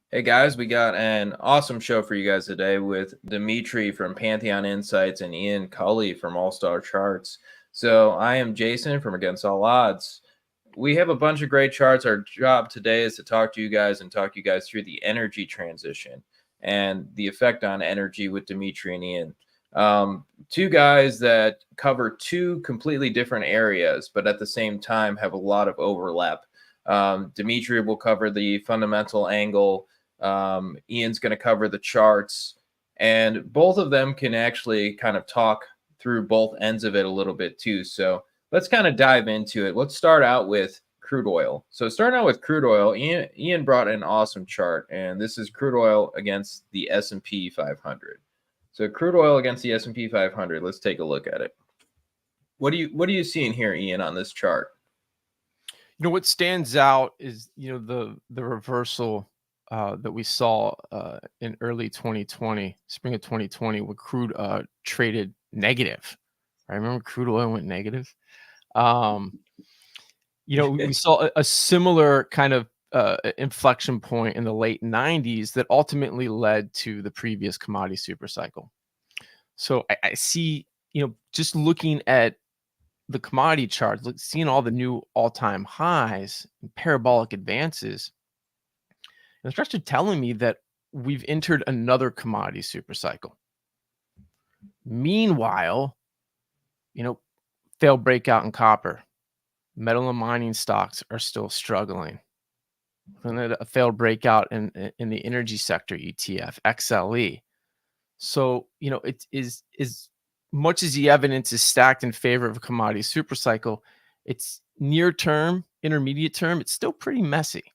Hey guys, we got an awesome show for you guys today with Dimitri from Pantheon Insights and Ian Cully from All Star Charts. So I am Jason from Against All Odds. We have a bunch of great charts. Our job today is to talk to you guys and talk you guys through the energy transition and the effect on energy with Dimitri and Ian. Two guys that cover two completely different areas, but at the same time have a lot of overlap. Dimitri will cover the fundamental angle. Ian's going to cover the charts, and both of them can actually kind of talk through both ends of it a little bit too. So let's kind of dive into it. Let's start out with crude oil. So starting out with crude oil, Ian brought an awesome chart, and this is crude oil against the S&P 500. So crude oil against the S&P 500. Let's take a look at it. What are you seeing here, Ian, on this chart? What stands out is the reversal that we saw in early 2020, spring of 2020, where crude traded negative. I remember crude oil went negative. We saw a similar kind of inflection point in the late 90s that ultimately led to the previous commodity super cycle. So I see, just looking at the commodity charts, seeing all the new all-time highs and parabolic advances, it started telling me that we've entered another commodity super cycle. Meanwhile, failed breakout in copper, metal and mining stocks are still struggling. And then a failed breakout in the energy sector ETF, XLE. So, it is much as the evidence is stacked in favor of a commodity super cycle, it's near term, intermediate term, it's still pretty messy.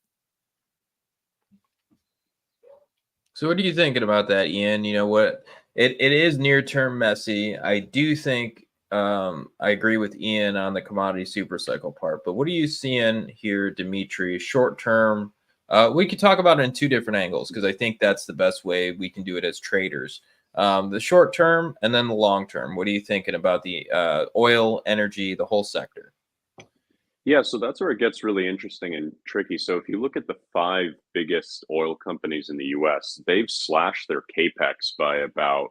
So what are you thinking about that, Ian? What it is near term messy. I do think I agree with Ian on the commodity super cycle part, but what are you seeing here, Dimitri? Short term, we could talk about it in two different angles because I think that's the best way we can do it as traders. The short term and then the long term. What are you thinking about the oil, energy, the whole sector? Yeah, so that's where it gets really interesting and tricky. So if you look at the five biggest oil companies in the US, they've slashed their capex by about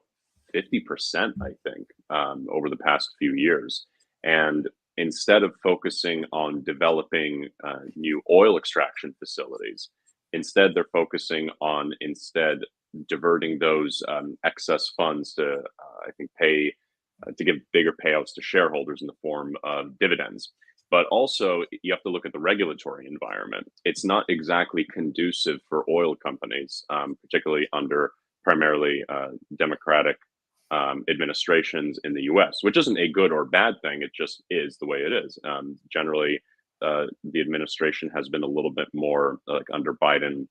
50%, I think, over the past few years. And instead of focusing on developing new oil extraction facilities, instead they're focusing on diverting those excess funds to, I think, pay to give bigger payouts to shareholders in the form of dividends. But also, you have to look at the regulatory environment. It's not exactly conducive for oil companies, particularly under primarily Democratic administrations in the US, which isn't a good or bad thing. It just is the way it is. Generally, the administration has been a little bit more, like under Biden,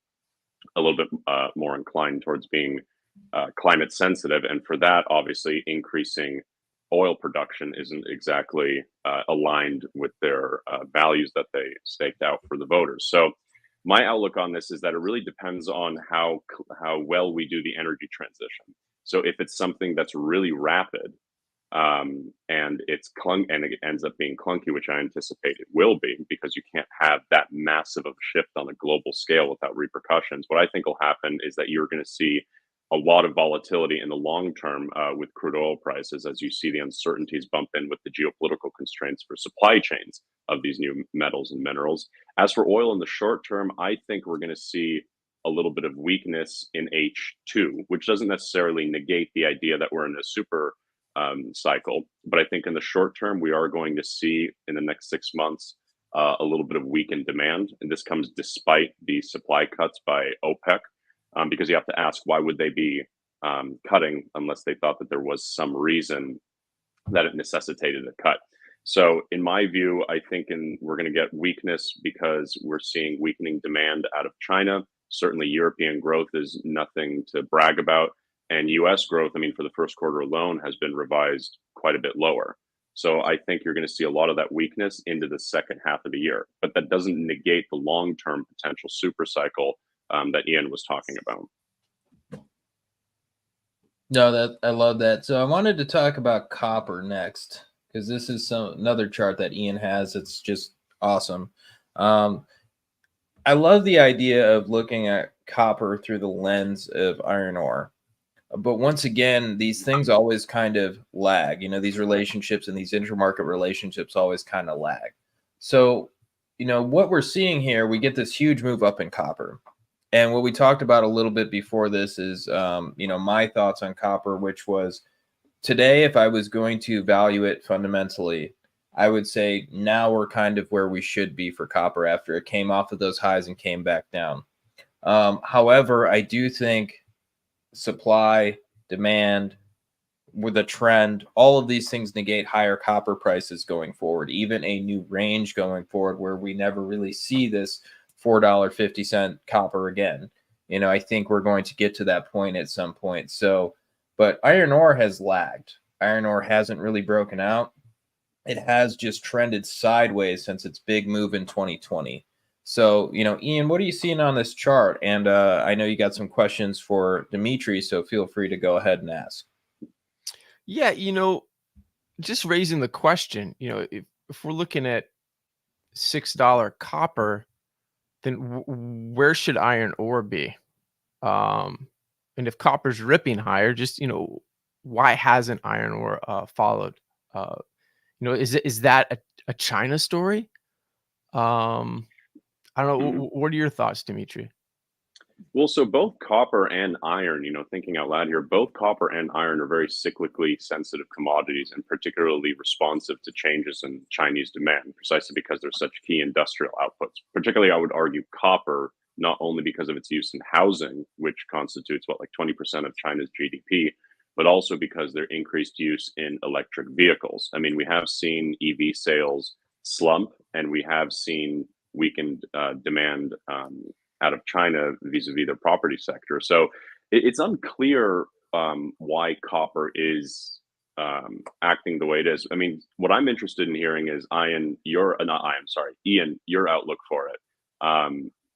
a little bit more inclined towards being climate sensitive. And for that, obviously, increasing oil production isn't exactly aligned with their values that they staked out for the voters. So my outlook on this is that it really depends on how well we do the energy transition. So if it's something that's really rapid and and it ends up being clunky, which I anticipate it will be, because you can't have that massive of a shift on a global scale without repercussions. What I think will happen is that you're going to see a lot of volatility in the long term with crude oil prices as you see the uncertainties bump in with the geopolitical constraints for supply chains of these new metals and minerals. As for oil in the short term, I think we're going to see a little bit of weakness in H2, which doesn't necessarily negate the idea that we're in a super cycle. But I think in the short term, we are going to see in the next 6 months a little bit of weakened demand. And this comes despite the supply cuts by OPEC. Because you have to ask, why would they be cutting unless they thought that there was some reason that it necessitated a cut? So in my view, I think we're going to get weakness because we're seeing weakening demand out of China. Certainly European growth is nothing to brag about. And US growth, I mean, for the first quarter alone has been revised quite a bit lower. So I think you're going to see a lot of that weakness into the second half of the year. But that doesn't negate the long-term potential super cycle that Ian was talking about. No, I love that. So I wanted to talk about copper next because this is another chart that Ian has. It's just awesome. I love the idea of looking at copper through the lens of iron ore. But once again, these things always kind of lag. These relationships and these intermarket relationships always kind of lag. So, what we're seeing here, we get this huge move up in copper. And what we talked about a little bit before this is, my thoughts on copper, which was today, if I was going to value it fundamentally, I would say now we're kind of where we should be for copper after it came off of those highs and came back down. However, I do think supply, demand, with a trend, all of these things negate higher copper prices going forward, even a new range going forward where we never really see this $4.50 copper again. I think we're going to get to that point at some point. So, but iron ore has lagged. Iron ore hasn't really broken out. It has just trended sideways since its big move in 2020. So, Ian, what are you seeing on this chart? And I know you got some questions for Dimitri, so feel free to go ahead and ask. Yeah, just raising the question, if we're looking at $6 copper, then where should iron ore be? And if copper's ripping higher, just, why hasn't iron ore followed? Is that a China story? I don't know. What are your thoughts, Dimitri? Well, so both copper and iron, thinking out loud here, both copper and iron are very cyclically sensitive commodities and particularly responsive to changes in Chinese demand, precisely because they're such key industrial outputs. Particularly, I would argue copper, not only because of its use in housing, which constitutes like 20% of China's GDP, but also because their increased use in electric vehicles. I mean, we have seen EV sales slump, and we have seen weakened demand out of China vis-a-vis their property sector. So it's unclear why copper is acting the way it is. I mean, what I'm interested in hearing is Ian, your outlook for it.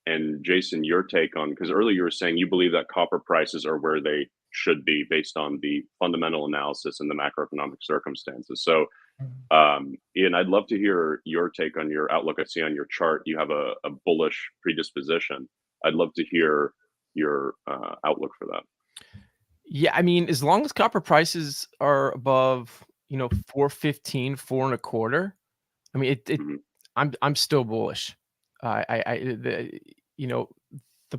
And Jason, your take on, because earlier you were saying you believe that copper prices are where they should be based on the fundamental analysis and the macroeconomic circumstances. So Ian, I'd love to hear your take on your outlook. I see on your chart you have a bullish predisposition. I'd love to hear your outlook for that. Yeah, I mean, as long as copper prices are above, 415, 4.25, I mean, I'm still bullish. The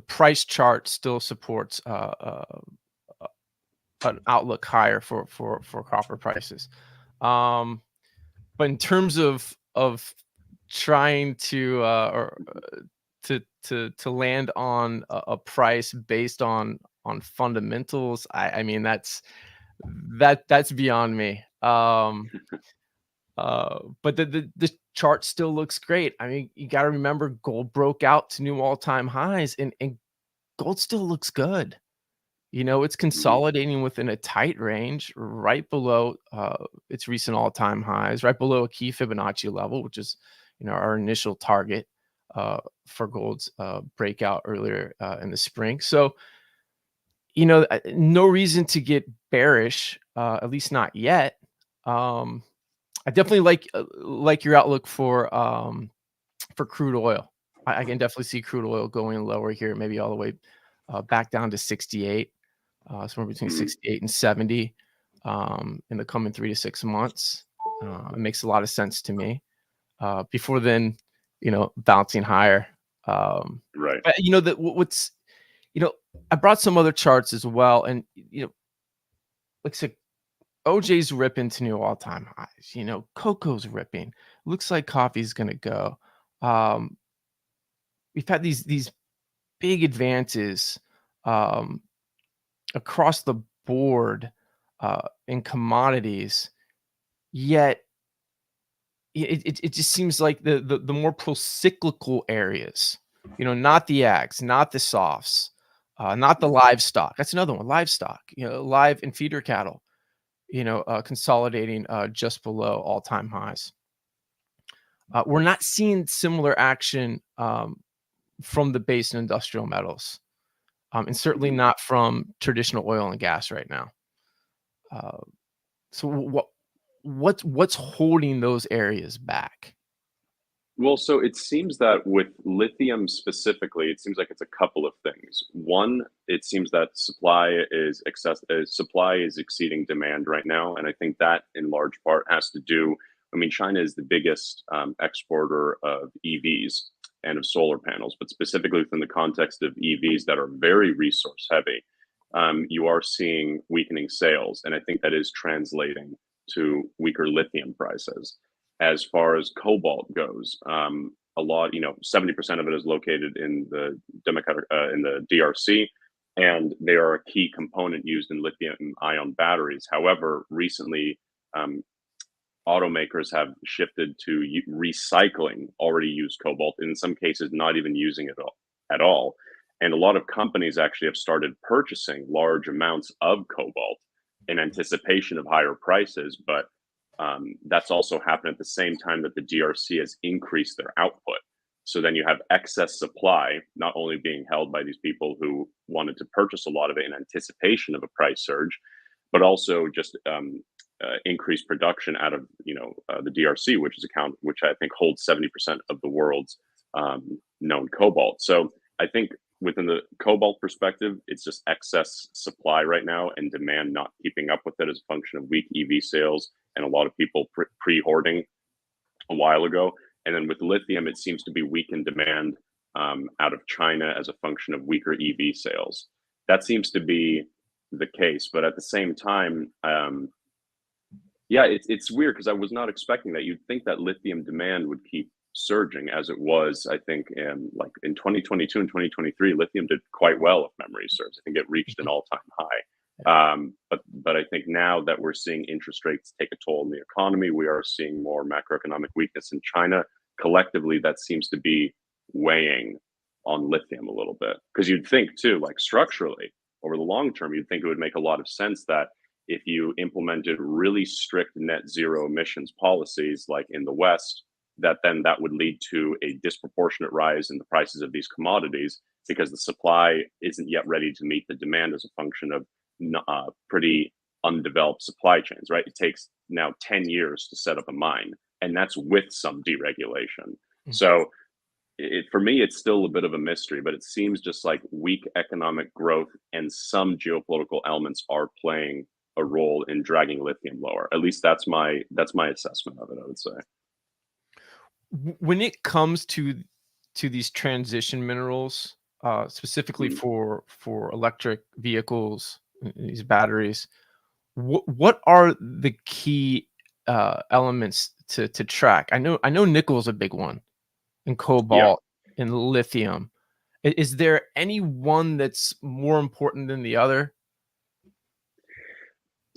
price chart still supports an outlook higher for copper prices. But in terms of trying to to land on a price based on fundamentals, I mean that's beyond me. But the chart still looks great. I mean, you got to remember gold broke out to new all-time highs, and gold still looks good. It's consolidating within a tight range right below its recent all-time highs, right below a key Fibonacci level, which is, our initial target for gold's breakout earlier in the spring. So, no reason to get bearish, at least not yet. I definitely like your outlook for crude oil. I can definitely see crude oil going lower here, maybe all the way back down to 68. Somewhere between 68 and 70 in the coming 3 to 6 months. It makes a lot of sense to me. Before then, bouncing higher. Right. But, I brought some other charts as well, and like I said, OJ's ripping to new all-time highs. Cocoa's ripping. Looks like coffee's gonna go. We've had these big advances across the board in commodities, yet it just seems like the more pro-cyclical areas, not the ags, not the softs, not the livestock. That's another one, livestock, live and feeder cattle, consolidating just below all-time highs. We're not seeing similar action from the base and industrial metals. And certainly not from traditional oil and gas right now. So what's holding those areas back? Well, so it seems that with lithium specifically, it seems like it's a couple of things. One, it seems that supply is exceeding demand right now, and I think that in large part has to do. I mean, China is the biggest exporter of EVs and of solar panels, but specifically within the context of EVs that are very resource heavy, you are seeing weakening sales, and I think that is translating to weaker lithium prices. As far as cobalt goes, a lot, 70% of it is located in the DRC, and they are a key component used in lithium-ion batteries. However, recently, um, automakers have shifted to recycling already used cobalt, in some cases, not even using it at all. And a lot of companies actually have started purchasing large amounts of cobalt in anticipation of higher prices, but that's also happened at the same time that the DRC has increased their output. So then you have excess supply, not only being held by these people who wanted to purchase a lot of it in anticipation of a price surge, but also just increased production out of the DRC, which I think holds 70% of the world's known cobalt. So I think within the cobalt perspective, it's just excess supply right now and demand not keeping up with it as a function of weak EV sales and a lot of people pre-hoarding a while ago. And then with lithium, it seems to be weak in demand out of China as a function of weaker EV sales. That seems to be the case. But at the same time, yeah, it's weird because I was not expecting that. You'd think that lithium demand would keep surging as it was. I think like in 2022 and 2023, lithium did quite well if memory serves. I think it reached an all-time high. But I think now that we're seeing interest rates take a toll on the economy, we are seeing more macroeconomic weakness in China. Collectively, that seems to be weighing on lithium a little bit. Because you'd think too, like structurally, over the long term, you'd think it would make a lot of sense that if you implemented really strict net zero emissions policies like in the West, that then that would lead to a disproportionate rise in the prices of these commodities because the supply isn't yet ready to meet the demand as a function of pretty undeveloped supply chains, right? It takes now 10 years to set up a mine, and that's with some deregulation. Mm-hmm. So for me, it's still a bit of a mystery, but it seems just like weak economic growth and some geopolitical elements are playing a role in dragging lithium lower. At least that's my assessment of it, I would say. When it comes to these transition minerals, specifically for electric vehicles, these batteries, what are the key elements to track? I know nickel is a big one, and cobalt, and lithium. Is there any one that's more important than the other?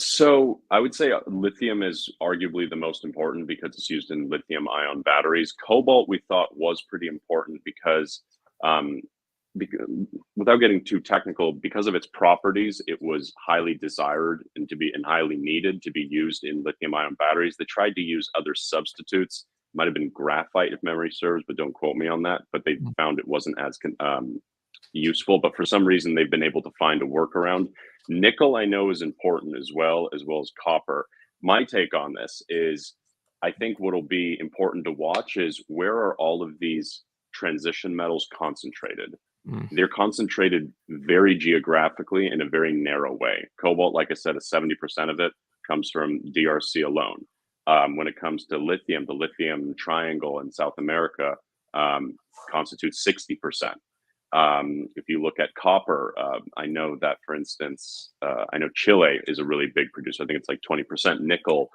So I would say lithium is arguably the most important because it's used in lithium-ion batteries. Cobalt we thought was pretty important because without getting too technical, because of its properties, it was highly desired and highly needed to be used in lithium-ion batteries. They tried to use other substitutes, might have been graphite if memory serves, but don't quote me on that. But they found it wasn't as useful. But for some reason, they've been able to find a workaround. Nickel, I know, is important as well as copper. My take on this is, I think what'll be important to watch is where are all of these transition metals concentrated? They're concentrated very geographically in a very narrow way. Cobalt, like I said, 70% of it comes from DRC alone. When it comes to lithium, the lithium triangle in South America constitutes 60%. If you look at copper, I know that, for instance, I know Chile is a really big producer. I think it's like 20%. Nickel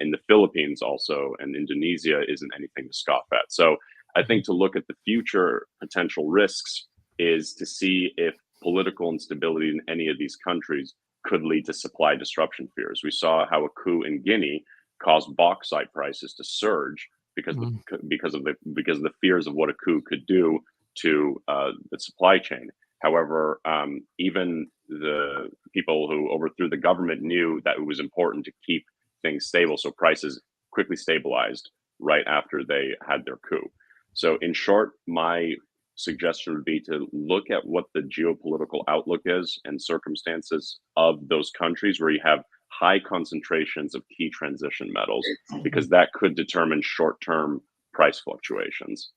in the Philippines also, and Indonesia isn't anything to scoff at. So I think to look at the future potential risks is to see if political instability in any of these countries could lead to supply disruption fears. We saw how a coup in Guinea caused bauxite prices to surge because of the fears of what a coup could do to the supply chain. However, even the people who overthrew the government knew that it was important to keep things stable, so prices quickly stabilized right after they had their coup. So in short, my suggestion would be to look at what the geopolitical outlook is and circumstances of those countries where you have high concentrations of key transition metals, because that could determine short-term price fluctuations.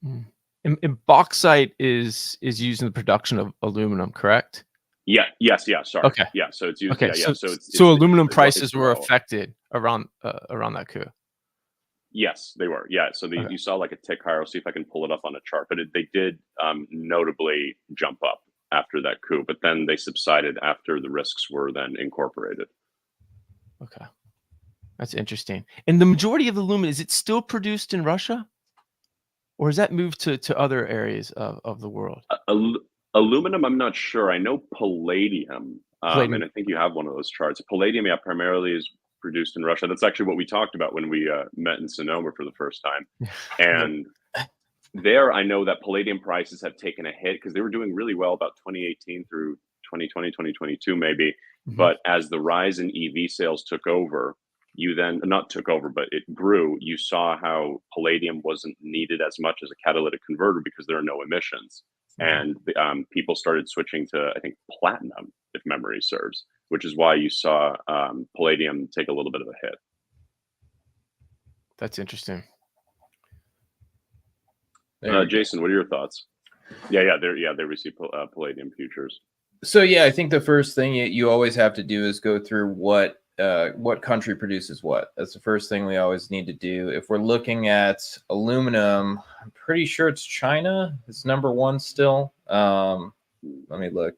Mm. And bauxite is used in the production of aluminum, correct? Yeah. Yes. Yeah. Sorry. Okay. Yeah. So it's used. Okay. Yeah. Yeah. So aluminum it's prices were low. affected around that coup. Yes, they were. Yeah. So Okay. you saw like a tick higher. I'll see if I can pull it up on a chart, but they did notably jump up after that coup, but then they subsided after the risks were then incorporated. Okay. That's interesting. And the majority of aluminum, is it still produced in Russia? Or has that moved to other areas of the world? Aluminum, I'm not sure. I know palladium, Palladium. and I think you have one of those charts. Palladium, yeah, primarily is produced in Russia. That's actually what we talked about when we met in Sonoma for the first time. And there, I know that palladium prices have taken a hit because they were doing really well about 2018 through 2020, 2022 maybe. Mhm. But as the rise in EV sales took over, you then not took over, but it grew. You saw how palladium wasn't needed as much as a catalytic converter because there are no emissions. And people started switching to, I think, platinum, if memory serves, which is why you saw palladium take a little bit of a hit. That's interesting. Jason, what are your thoughts? Yeah, they receive palladium futures. So yeah, I think the first thing you always have to do is go through what country produces what. That's the first thing we always need to do. If we're looking at aluminum, I'm pretty sure it's China. It's number one still. Let me look.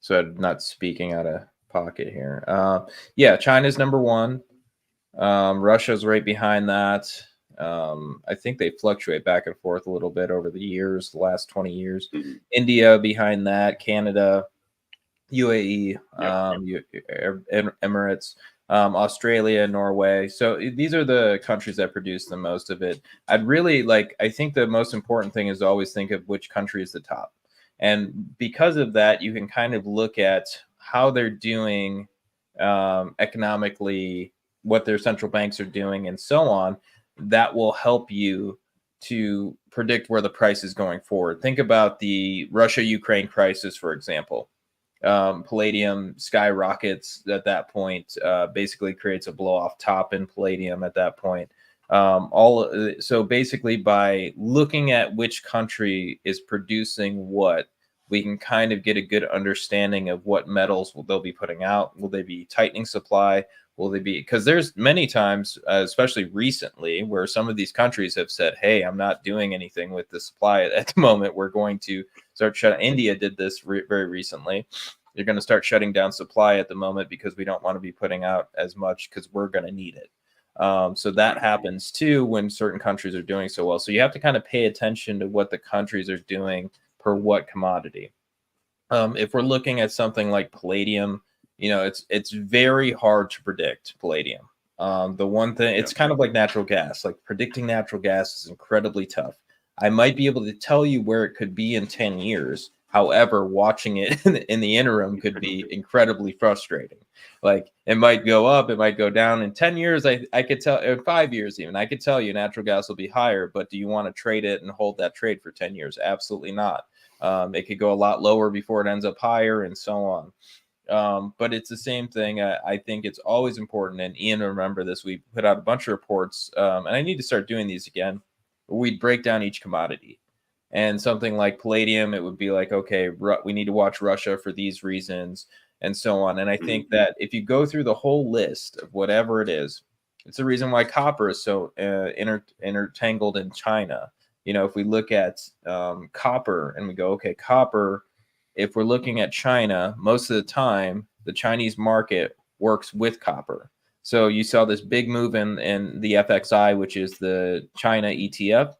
So I'm not speaking out of pocket here. Yeah, China's number one. Russia's right behind that. I think they fluctuate back and forth a little bit over the years, the last 20 years. Mm-hmm. India behind that, Canada, UAE, Emirates, Australia, Norway. So these are the countries that produce the most of it. I think the most important thing is to always think of which country is the top. And because of that, you can kind of look at how they're doing economically, what their central banks are doing, and so on. That will help you to predict where the price is going forward. Think about the Russia-Ukraine crisis, for example. Palladium skyrockets at that point, basically creates a blow-off top in palladium at that point. So basically, by looking at which country is producing what, we can kind of get a good understanding of what metals they'll be putting out. Will they be tightening supply? Will they be, because there's many times, especially recently, where some of these countries have said, hey, I'm not doing anything with the supply at the moment. We're going to start shutting. India did this very recently. They're going to start shutting down supply at the moment because we don't want to be putting out as much because we're going to need it. So that happens too when certain countries are doing so well. So you have to kind of pay attention to what the countries are doing per what commodity. If we're looking at something like palladium, it's very hard to predict palladium. The one thing, it's kind of like natural gas. Like predicting natural gas is incredibly tough. I might be able to tell you where it could be in 10 years. However, watching it in the interim could be incredibly frustrating. Like it might go up, it might go down. In 10 years, I could tell, in 5 years even, I could tell you natural gas will be higher, but do you want to trade it and hold that trade for 10 years? Absolutely not. It could go a lot lower before it ends up higher and so on. But it's the same thing. I think it's always important, and Ian, remember this, we put out a bunch of reports, and I need to start doing these again. We'd break down each commodity. And something like palladium, it would be like, okay, we need to watch Russia for these reasons and so on. And I think that if you go through the whole list of whatever it is, it's the reason why copper is so intertangled in China. If we look at copper and we go, okay, copper, if we're looking at China, most of the time, the Chinese market works with copper. So you saw this big move in the FXI, which is the China ETF.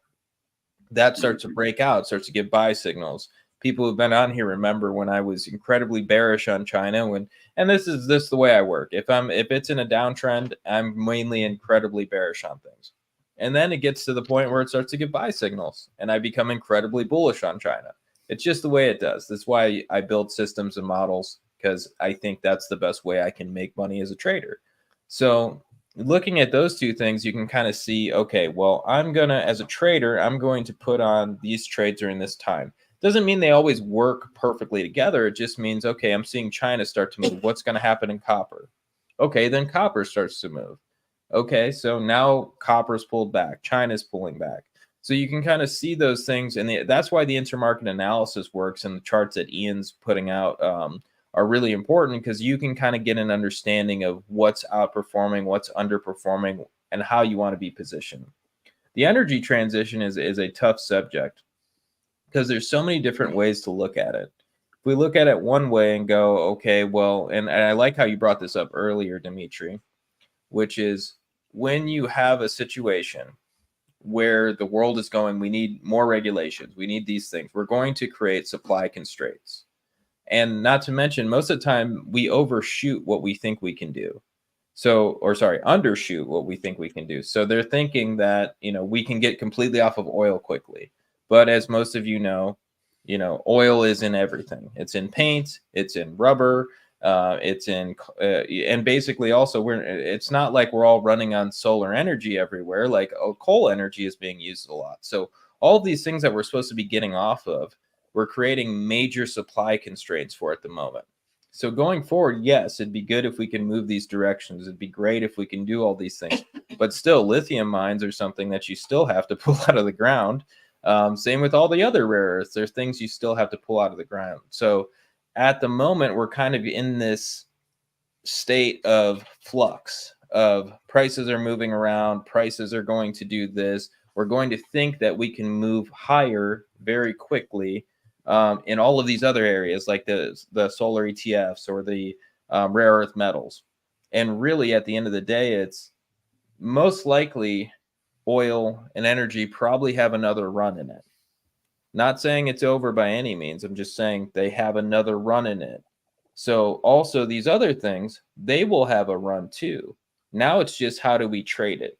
That starts to break out, starts to give buy signals. People who've been on here remember when I was incredibly bearish on China. And this is the way I work. If it's in a downtrend, I'm mainly incredibly bearish on things. And then it gets to the point where it starts to give buy signals, and I become incredibly bullish on China. It's just the way it does. That's why I build systems and models, because I think that's the best way I can make money as a trader. So looking at those two things, you can kind of see, okay, well, as a trader, I'm going to put on these trades during this time. Doesn't mean they always work perfectly together. It just means, okay, I'm seeing China start to move. What's going to happen in copper? Okay, then copper starts to move. Okay, so now copper's pulled back, China's pulling back. So you can kind of see those things, and that's why the intermarket analysis works, and the charts that Ian's putting out are really important, because you can kind of get an understanding of what's outperforming, what's underperforming, and how you want to be positioned. The energy transition is a tough subject because there's so many different ways to look at it. If we look at it one way and go, okay, well, and I like how you brought this up earlier, Dimitri, which is when you have a situation where the world is going, we need more regulations, we need these things, we're going to create supply constraints. And not to mention, most of the time we overshoot what we think we can do. So, or sorry, undershoot what we think we can do. So they're thinking that, we can get completely off of oil quickly. But as most of you know, oil is in everything. It's in paint, it's in rubber, it's in, and basically also it's not like we're all running on solar energy everywhere. Like coal energy is being used a lot. So all of these things that we're supposed to be getting off of, we're creating major supply constraints for at the moment. So going forward, yes, it'd be good if we can move these directions. It'd be great if we can do all these things. But still, lithium mines are something that you still have to pull out of the ground. Same with all the other rare earths. There's things you still have to pull out of the ground. So at the moment, we're kind of in this state of flux of prices are moving around. Prices are going to do this. We're going to think that we can move higher very quickly in all of these other areas, like the solar ETFs or the rare earth metals. And really, at the end of the day, it's most likely oil and energy probably have another run in it. Not saying it's over by any means. I'm just saying they have another run in it. So also these other things, they will have a run too. Now it's just how do we trade it?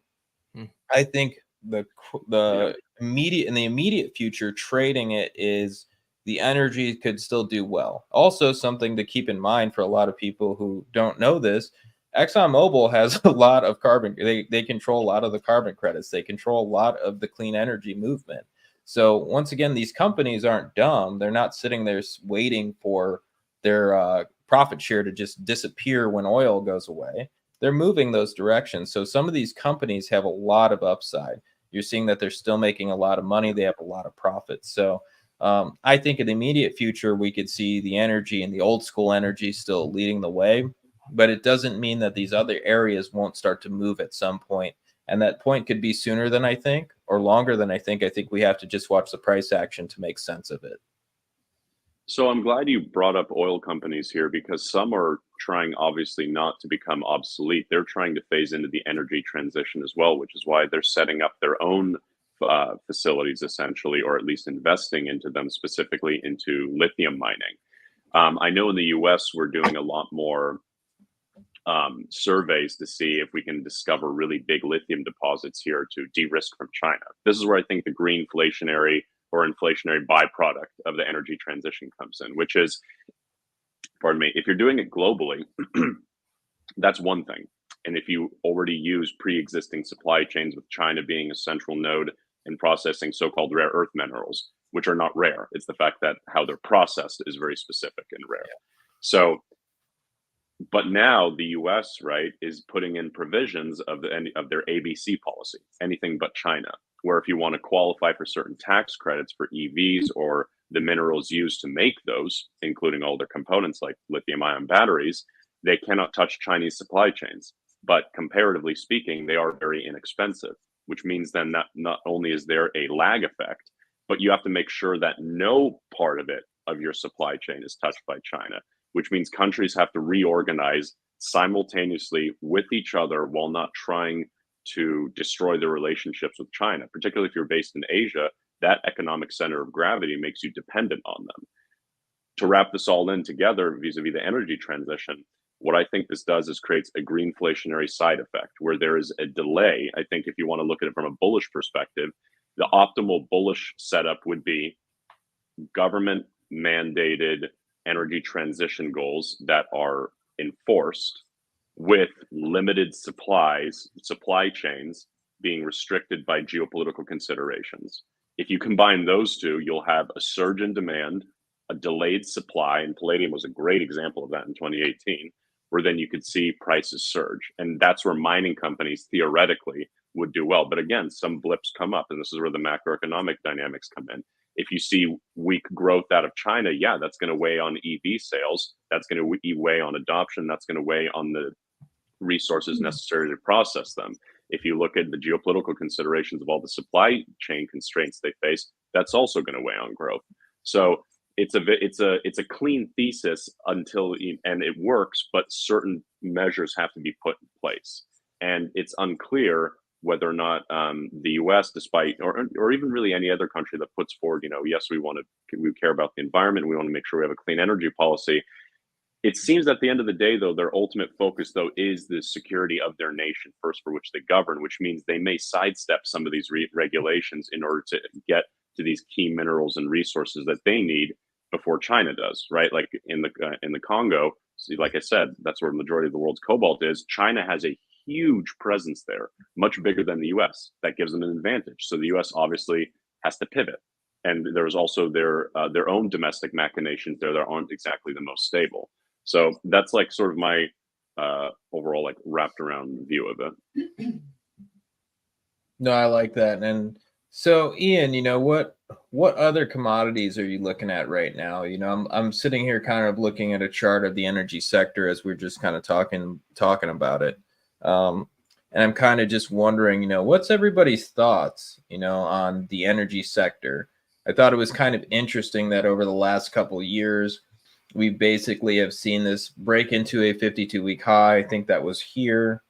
I think the immediate future, trading it is the energy could still do well. Also, something to keep in mind for a lot of people who don't know this, ExxonMobil has a lot of carbon. They control a lot of the carbon credits. They control a lot of the clean energy movement. So once again, these companies aren't dumb. They're not sitting there waiting for their profit share to just disappear when oil goes away. They're moving those directions. So some of these companies have a lot of upside. You're seeing that they're still making a lot of money. They have a lot of profits. So I think in the immediate future, we could see the energy and the old school energy still leading the way. But it doesn't mean that these other areas won't start to move at some point. And that point could be sooner than I think or longer than I think. I think we have to just watch the price action to make sense of it. So I'm glad you brought up oil companies here, because some are trying obviously not to become obsolete. They're trying to phase into the energy transition as well, which is why they're setting up their own facilities essentially, or at least investing into them, specifically into lithium mining. I know in the US, we're doing a lot more surveys to see if we can discover really big lithium deposits here to de-risk from China. This is where I think the greenflationary or inflationary byproduct of the energy transition comes in, which is, pardon me, if you're doing it globally, that's one thing. And if you already use pre-existing supply chains, with China being a central node in processing so-called rare earth minerals, which are not rare, it's the fact that how they're processed is very specific and rare. So, but now the US, right, is putting in provisions of their ABC policy, anything but China, where if you want to qualify for certain tax credits for EVs or the minerals used to make those, including all their components like lithium ion batteries, they cannot touch Chinese supply chains. But comparatively speaking, they are very inexpensive, which means then that not only is there a lag effect, but you have to make sure that no part of it, of your supply chain, is touched by China, which means countries have to reorganize simultaneously with each other while not trying to destroy their relationships with China. Particularly if you're based in Asia, that economic center of gravity makes you dependent on them. To wrap this all in together vis-a-vis the energy transition, what I think this does is creates a greenflationary side effect where there is a delay. I think if you want to look at it from a bullish perspective, the optimal bullish setup would be government mandated energy transition goals that are enforced with limited supply chains being restricted by geopolitical considerations. If you combine those two, you'll have a surge in demand, a delayed supply, and palladium was a great example of that in 2018, where then you could see prices surge. And that's where mining companies theoretically would do well. But again, some blips come up, and this is where the macroeconomic dynamics come in. If you see weak growth out of China, yeah, that's going to weigh on EV sales. That's going to weigh on adoption. That's going to weigh on the resources necessary to process them. If you look at the geopolitical considerations of all the supply chain constraints they face, that's also going to weigh on growth. So it's a clean thesis and it works, but certain measures have to be put in place, and it's unclear whether or not the U.S., despite or even really any other country that puts forward, yes, we care about the environment, we want to make sure we have a clean energy policy. It seems at the end of the day, though, their ultimate focus, though, is the security of their nation first, for which they govern, which means they may sidestep some of these regulations in order to get to these key minerals and resources that they need before China does, right? Like in the Congo, like I said, that's where the majority of the world's cobalt is. China has a huge presence there, much bigger than the U.S. That gives them an advantage. So the U.S. obviously has to pivot. And there's also their own domestic machinations there that aren't exactly the most stable. So that's like sort of my overall like wrapped around view of it. No, I like that. And so, Ian, what other commodities are you looking at right now? I'm sitting here kind of looking at a chart of the energy sector as we're just kind of talking about it. And I'm kind of just wondering, what's everybody's thoughts, on the energy sector? I thought it was kind of interesting that over the last couple of years, we basically have seen this break into a 52-week high. I think that was here.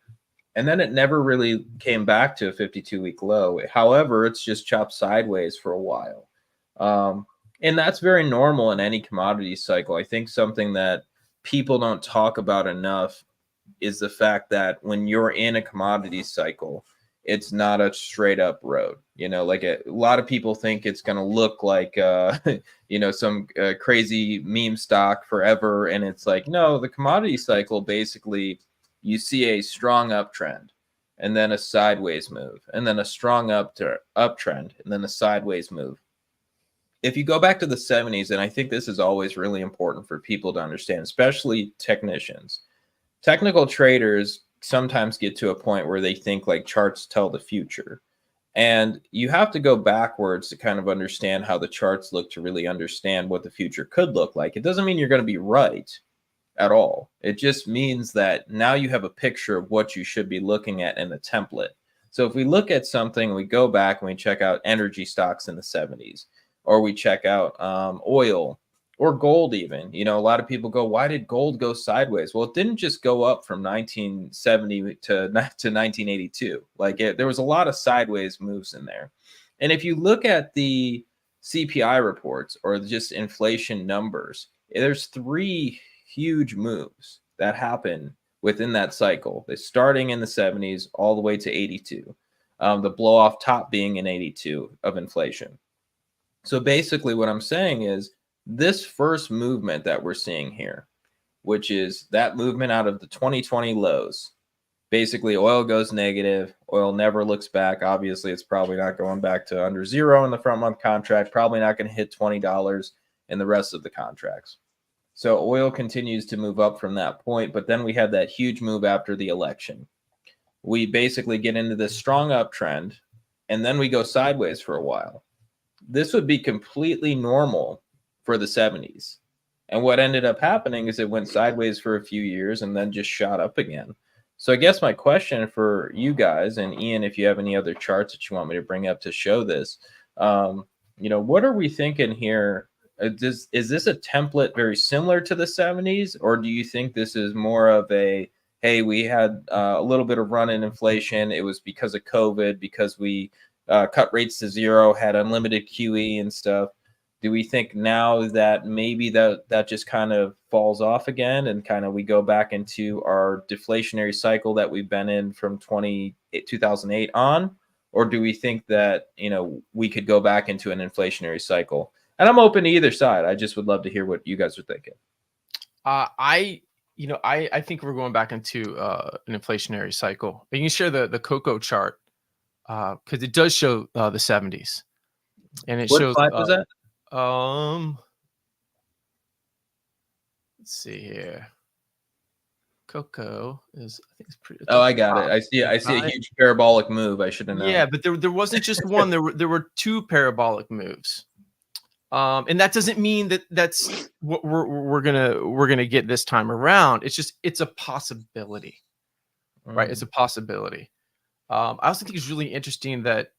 And then it never really came back to a 52-week low. However, it's just chopped sideways for a while. And that's very normal in any commodity cycle. I think something that people don't talk about enough is the fact that when you're in a commodity cycle, it's not a straight up road. Like a lot of people think it's going to look like, some crazy meme stock forever. And it's like, no, the commodity cycle, basically, you see a strong uptrend and then a sideways move and then a strong uptrend and then a sideways move. If you go back to the 70s, and I think this is always really important for people to understand, especially technicians, technical traders sometimes get to a point where they think like charts tell the future. And you have to go backwards to kind of understand how the charts look to really understand what the future could look like. It doesn't mean you're going to be right at all. It just means that now you have a picture of what you should be looking at in a template. So if we look at something, we go back and we check out energy stocks in the 70s, or we check out oil, or gold even. A lot of people go, why did gold go sideways? Well, it didn't just go up from 1970 to 1982. There was a lot of sideways moves in there. And if you look at the CPI reports or just inflation numbers, there's three huge moves that happen within that cycle. They're starting in the 70s all the way to 82. The blow off top being in 82 of inflation. So basically what I'm saying is, this first movement that we're seeing here, which is that movement out of the 2020 lows, basically oil goes negative, oil never looks back. Obviously, it's probably not going back to under zero in the front month contract, probably not going to hit $20 in the rest of the contracts. So oil continues to move up from that point, but then we had that huge move after the election. We basically get into this strong uptrend, and then we go sideways for a while. This would be completely normal for the 70s. And what ended up happening is it went sideways for a few years and then just shot up again. So I guess my question for you guys, and Ian, if you have any other charts that you want me to bring up to show this, what are we thinking here? Is this a template very similar to the 70s, or do you think this is more of a, hey, we had a little bit of run in inflation. It was because of COVID, because we cut rates to zero, had unlimited QE and stuff. Do we think now that maybe that just kind of falls off again and kind of we go back into our deflationary cycle that we've been in from 2008 on? Or do we think that, we could go back into an inflationary cycle? And I'm open to either side. I just would love to hear what you guys are thinking. I think we're going back into an inflationary cycle. You can share the cocoa chart because it does show the 70s. And it What shows slide was that? Let's see here. Cocoa is, I think it's pretty. Oh, I got it. I see a huge parabolic move. I should have known. Yeah, but there wasn't just one. There were two parabolic moves. And that doesn't mean that that's what we're gonna get this time around. It's a possibility, right? It's a possibility. I also think it's really interesting that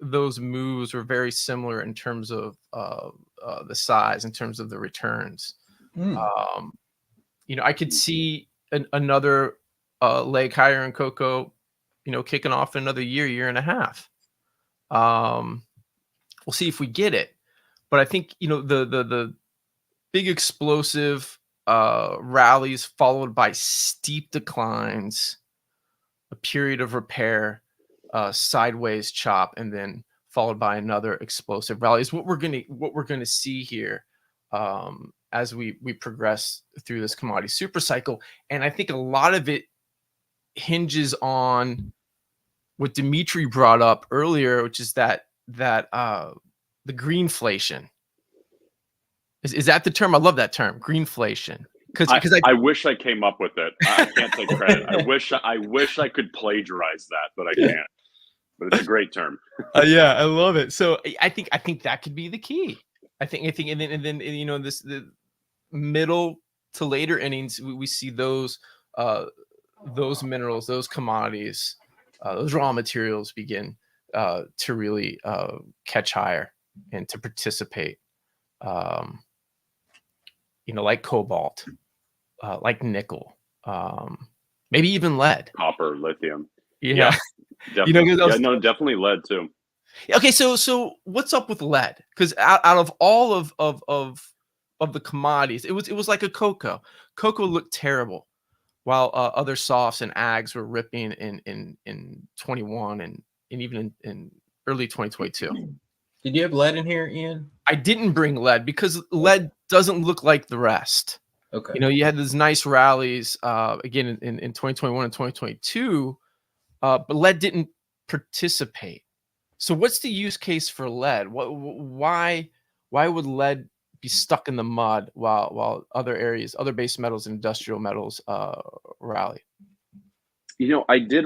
those moves were very similar in terms of the size, in terms of the returns. I could see another leg higher in Cocoa, kicking off in another year and a half. We'll see if we get it. But I think, the big explosive rallies followed by steep declines, a period of repair, sideways chop, and then followed by another explosive rally is what we're gonna see here as we progress through this commodity super cycle. And I think a lot of it hinges on what Dimitri brought up earlier, which is that the greenflation. Is that the term? I love that term, greenflation. Because I wish I came up with it. I can't take credit. I wish I could plagiarize that, but I can't. But it's a great term. Yeah, I love it. So I think that could be the key. I think, and then the middle to later innings, we see those minerals, those commodities, those raw materials begin to really catch higher and to participate. Like cobalt, like nickel, maybe even lead, copper, lithium. Yeah. Definitely. Definitely lead too. Okay, so what's up with lead? Because out of all of the commodities, it was like a cocoa. Cocoa looked terrible, while other softs and ags were ripping in 21 and even in early 2022. Did you have lead in here, Ian? I didn't bring lead because lead doesn't look like the rest. Okay. You had these nice rallies again in 2021 and 2022, but lead didn't participate. So what's the use case for lead? Why would lead be stuck in the mud while other areas, other base metals, and industrial metals rally? I did.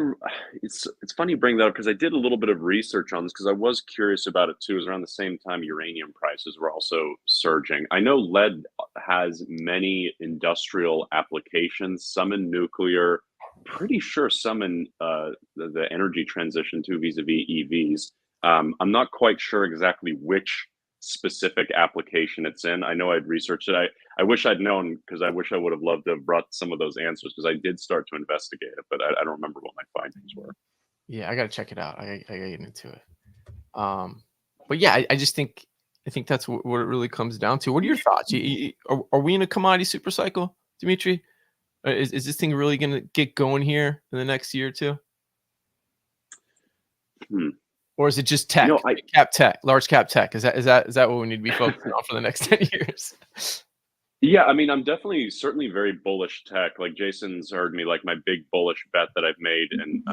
It's funny you bring that up because I did a little bit of research on this because I was curious about it too. It was around the same time uranium prices were also surging. I know lead has many industrial applications, some in nuclear, pretty sure some in the energy transition too, vis-a-vis EVs. I'm not quite sure exactly which specific application it's in. I know I'd researched it. I wish I'd known because I wish I would have loved to have brought some of those answers because I did start to investigate it, but I don't remember what my findings were. Yeah, I got to check it out. I got to get into it. But yeah, I just think that's what it really comes down to. What are your thoughts? Are we in a commodity super cycle, Dimitri? Is this thing really going to get going here in the next year or two? Or is it just tech, cap tech, large cap tech? Is that what we need to be focusing on for the next 10 years? Yeah, I mean, I'm certainly very bullish tech. Like Jason's heard me, like my big bullish bet that I've made and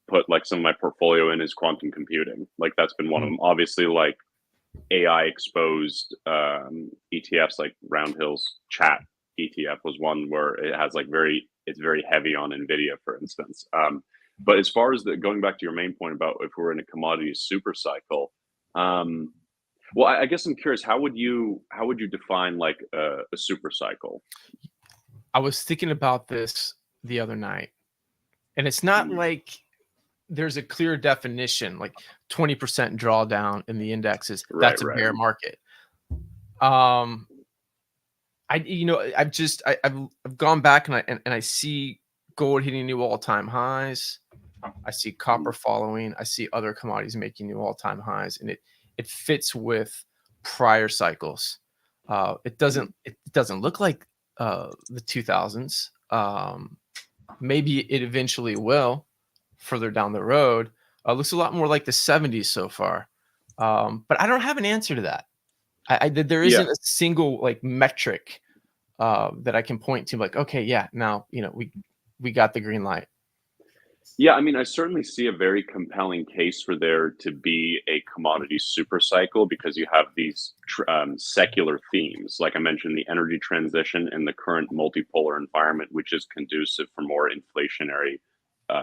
put like some of my portfolio in is quantum computing. Like that's been one of them. Obviously, like AI exposed ETFs, like Roundhill's Chat ETF was one where it has like it's very heavy on NVIDIA, for instance. But as far as going back to your main point about if we're in a commodity super cycle, well, I guess I'm curious, how would you define like a super cycle? I was thinking about this the other night, and it's not like there's a clear definition, like 20% drawdown in the indexes. That's a bear market. I've gone back and I see gold hitting new all-time highs. I see copper following. I see other commodities making new all-time highs, and it fits with prior cycles. It doesn't look like the 2000s. Maybe it eventually will further down the road. Looks a lot more like the 70s so far. But I don't have an answer to that. There isn't a single like metric that I can point to. Like, okay, yeah, now we got the green light. Yeah, I mean, I certainly see a very compelling case for there to be a commodity super cycle because you have these secular themes, like I mentioned, the energy transition and the current multipolar environment, which is conducive for more inflationary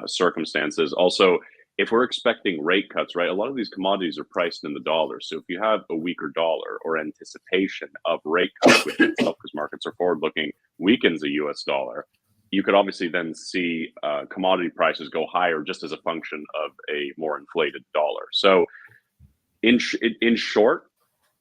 circumstances. Also, if we're expecting rate cuts, right, a lot of these commodities are priced in the dollar. So if you have a weaker dollar or anticipation of rate cuts, which itself, because markets are forward looking, weakens the US dollar, you could obviously then see commodity prices go higher just as a function of a more inflated dollar. So in short,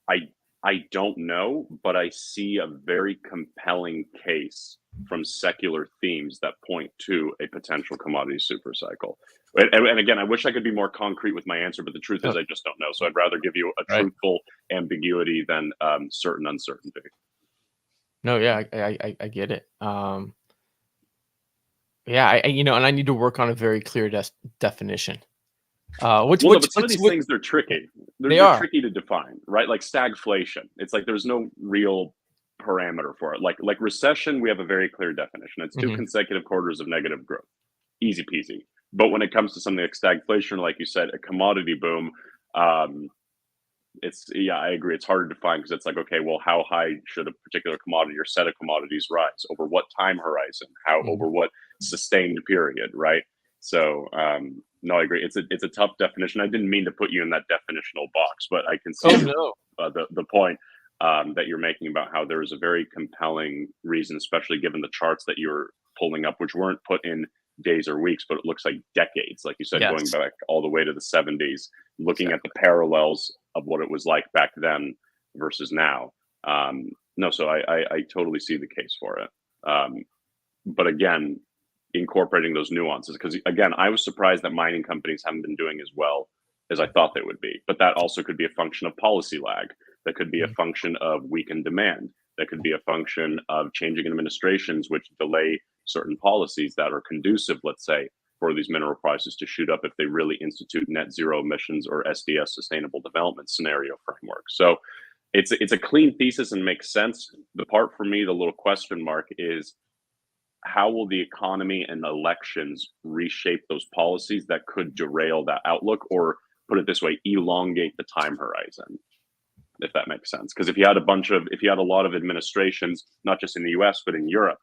I I don't know, but I see a very compelling case from secular themes that point to a potential commodity super cycle. And again, I wish I could be more concrete with my answer, but the truth is I just don't know. So I'd rather give you a Right. truthful ambiguity than certain uncertainty. No, yeah, I get it. Yeah, and I need to work on a very clear definition. But some of these things, they're tricky. They're tricky to define, right? Like stagflation. It's like there's no real parameter for it. Like recession, we have a very clear definition. It's two consecutive quarters of negative growth. Easy peasy. But when it comes to something like stagflation, like you said, a commodity boom, I agree. It's hard to define because it's like, okay, well, how high should a particular commodity or set of commodities rise? Over what time horizon? How over what sustained period, right? So no, I agree. It's a tough definition. I didn't mean to put you in that definitional box, but I can see the point that you're making about how there is a very compelling reason, especially given the charts that you're pulling up, which weren't put in days or weeks, but it looks like decades, like you said, going back all the way to the 70s, looking at the parallels of what it was like back then versus now. So I totally see the case for it. But again, incorporating those nuances, because again, I was surprised that mining companies haven't been doing as well as I thought they would be. But that also could be a function of policy lag. That could be a function of weakened demand. That could be a function of changing administrations, which delay certain policies that are conducive, let's say, for these mineral prices to shoot up if they really institute net zero emissions or SDS, sustainable development scenario framework. So it's a clean thesis and makes sense. The part for me, the little question mark is, how will the economy and elections reshape those policies that could derail that outlook, or put it this way, elongate the time horizon, if that makes sense? Because if you had a lot of administrations, not just in the US, but in Europe,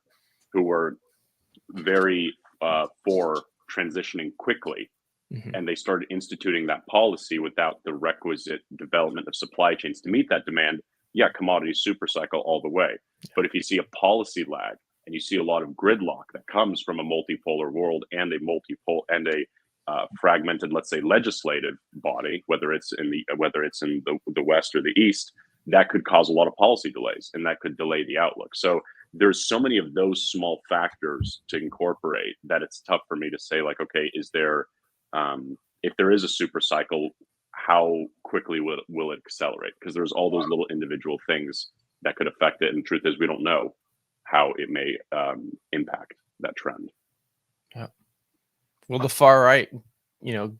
who were very for transitioning quickly, and they started instituting that policy without the requisite development of supply chains to meet that demand, commodity super cycle all the way. But if you see a policy lag and you see a lot of gridlock that comes from a multipolar world and a fragmented, let's say, legislative body, whether it's in the West or the East, that could cause a lot of policy delays and that could delay the outlook. So there's so many of those small factors to incorporate that it's tough for me to say, like, okay, if there is a super cycle, how quickly will it accelerate? Because there's all those little individual things that could affect it. And the truth is, we don't know how it may impact that trend. Yeah. Will the far right,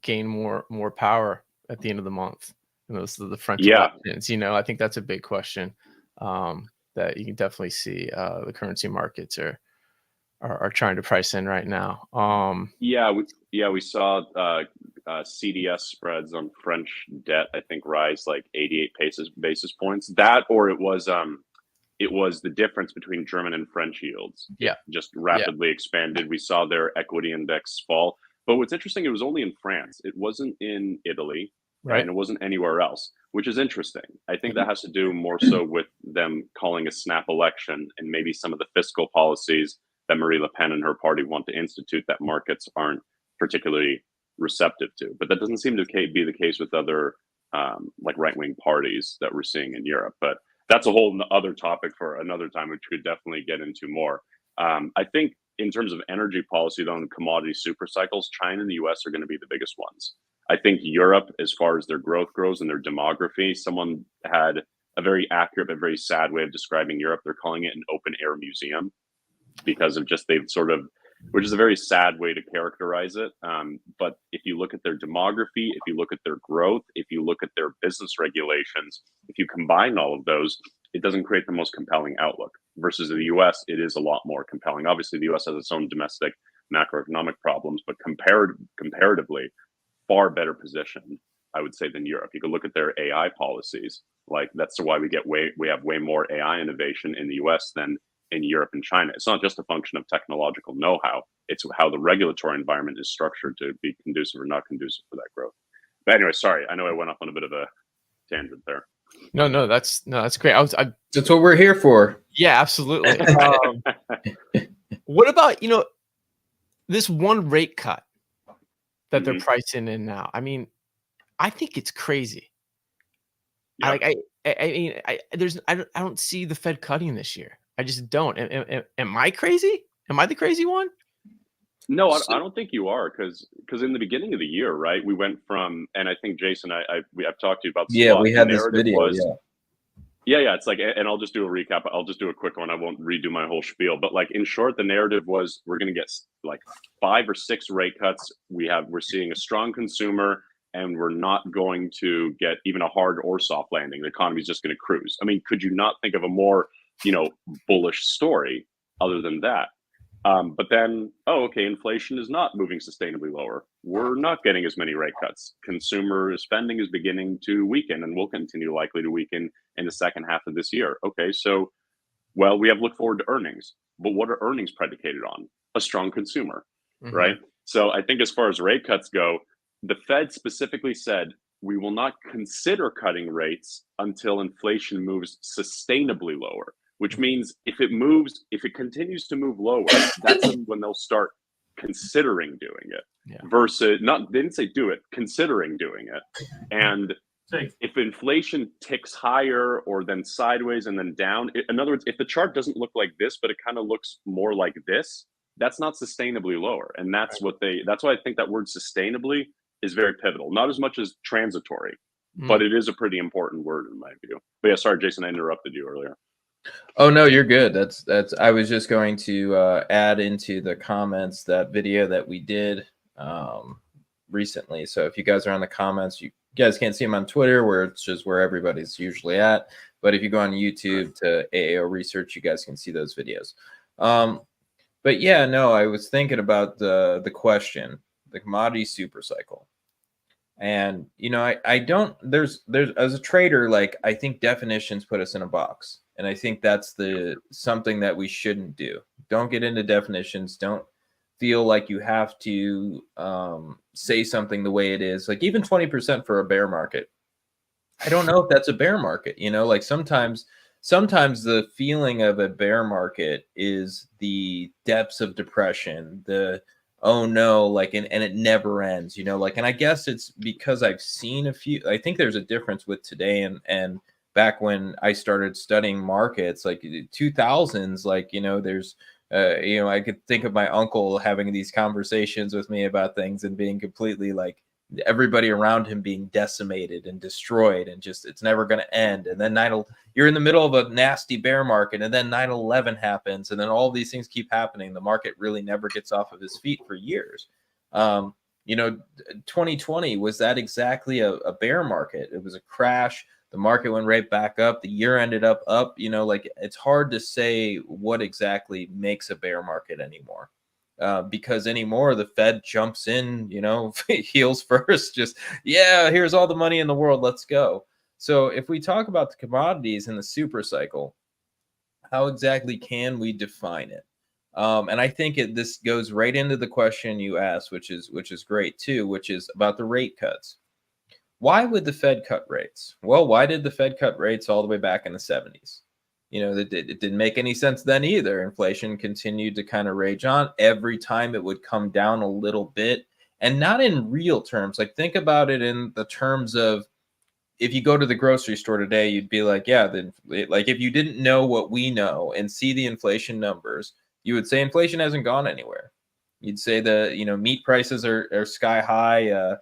gain more power at the end of the month? And those are the French elections. I think that's a big question that you can definitely see the currency markets are trying to price in right now. We saw CDS spreads on French debt, I think, rise like 88 basis points. That, or it was the difference between German and French yields. Just rapidly expanded. We saw their equity index fall. But what's interesting, it was only in France. It wasn't in Italy, right? And it wasn't anywhere else, which is interesting. I think that has to do more so with them calling a snap election and maybe some of the fiscal policies that Marie Le Pen and her party want to institute that markets aren't particularly receptive to. But that doesn't seem to be the case with other like right-wing parties that we're seeing in Europe. But that's a whole other topic for another time, which we could definitely get into more. I think in terms of energy policy, though, and commodity super cycles, China and the US are going to be the biggest ones. I think Europe, as far as their growth grows and their demography, someone had a very accurate but very sad way of describing Europe. They're calling it an open air museum because of just which is a very sad way to characterize it. But if you look at their demography, if you look at their growth, if you look at their business regulations, if you combine all of those, it doesn't create the most compelling outlook. Versus the US, it is a lot more compelling. Obviously, the US has its own domestic macroeconomic problems, but comparatively far better positioned, I would say, than Europe. You could look at their AI policies. Like that's why we have way more AI innovation in the US than in Europe and China. It's not just a function of technological know-how. It's how the regulatory environment is structured to be conducive or not conducive for that growth. But anyway, sorry, I know I went off on a bit of a tangent there. No, that's great. That's what we're here for. Yeah, absolutely. What about, this one rate cut that they're pricing in now? I mean, I think it's crazy. Yeah. I don't see the Fed cutting this year. I just don't. Am I crazy? Am I the crazy one? No, I don't think you are, because in the beginning of the year, right, we went from, and I think Jason, I've talked to you about this a lot. We had this video. Yeah, it's like, and I'll just do a recap. I'll just do a quick one. I won't redo my whole spiel, but like in short, the narrative was we're going to get like 5 or 6 rate cuts. We're seeing a strong consumer, and we're not going to get even a hard or soft landing. The economy is just going to cruise. I mean, could you not think of a more, bullish story other than that? But then, okay, inflation is not moving sustainably lower. We're not getting as many rate cuts. Consumer spending is beginning to weaken and will continue likely to weaken in the second half of this year. Okay, so, well, we have look forward to earnings. But what are earnings predicated on? A strong consumer, right? So I think as far as rate cuts go, the Fed specifically said, we will not consider cutting rates until inflation moves sustainably lower. Which means if it continues to move lower, that's when they'll start considering doing it. Yeah. Versus they didn't say do it, considering doing it. And if inflation ticks higher or then sideways and then down, in other words, if the chart doesn't look like this, but it kind of looks more like this, that's not sustainably lower. And that's why I think that word sustainably is very pivotal. Not as much as transitory, but it is a pretty important word in my view. But yeah, sorry, Jason, I interrupted you earlier. Oh no, you're good. That's I was just going to add into the comments that video that we did recently. So if you guys are on the comments, you guys can't see them on Twitter, where it's just where everybody's usually at. But if you go on YouTube to AAO Research, you guys can see those videos. But yeah, no, I was thinking about the question, the commodity super cycle. And I don't there's as a trader, like I think definitions put us in a box. And I think that's something that we shouldn't do. Don't get into definitions. Don't feel like you have to say something the way it is. Like even 20% for a bear market. I don't know if that's a bear market. Like sometimes the feeling of a bear market is the depths of depression, oh no, like, and it never ends, and I guess it's because I've seen a few. I think there's a difference with today and back when I started studying markets, like 2000s, like, there's, I could think of my uncle having these conversations with me about things and being completely like everybody around him being decimated and destroyed and just, it's never going to end. And then you're in the middle of a nasty bear market and then 9/11 happens. And then all these things keep happening. The market really never gets off of his feet for years. 2020, was that exactly a bear market? It was a crash. The market went right back up. The year ended up. Like it's hard to say what exactly makes a bear market anymore. Because anymore, the Fed jumps in, heels first, just, yeah, here's all the money in the world. Let's go. So if we talk about the commodities in the super cycle, how exactly can we define it? And I think this goes right into the question you asked, which is great too, which is about the rate cuts. Why would the Fed cut rates? Well, why did the Fed cut rates all the way back in the 70s? It didn't make any sense then either. Inflation continued to kind of rage on. Every time it would come down a little bit, and not in real terms. Like think about it in the terms of, if you go to the grocery store today, you'd be like, yeah, like if you didn't know what we know and see the inflation numbers, you would say inflation hasn't gone anywhere. You'd say meat prices are sky high.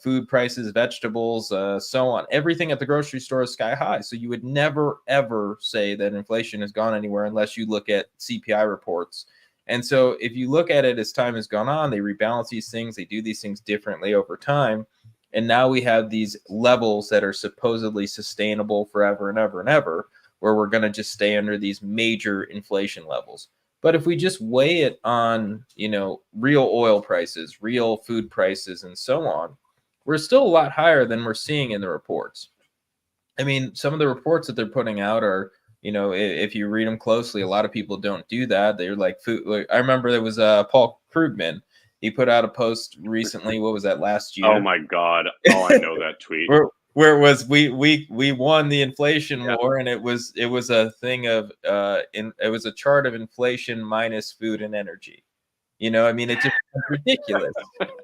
Food prices, vegetables, so on. Everything at the grocery store is sky high. So you would never, ever say that inflation has gone anywhere unless you look at CPI reports. And so if you look at it as time has gone on, they rebalance these things. They do these things differently over time. And now we have these levels that are supposedly sustainable forever and ever and ever, where we're going to just stay under these major inflation levels. But if we just weigh it on, real oil prices, real food prices, and so on, we're still a lot higher than we're seeing in the reports. I mean, some of the reports that they're putting out are, if you read them closely, a lot of people don't do that. They're like food. Like, I remember there was Paul Krugman. He put out a post recently. What was that, last year? Oh my God! Oh, I know that tweet. Where it was we won the inflation war, and it was a thing of it was a chart of inflation minus food and energy. I mean, it's just ridiculous.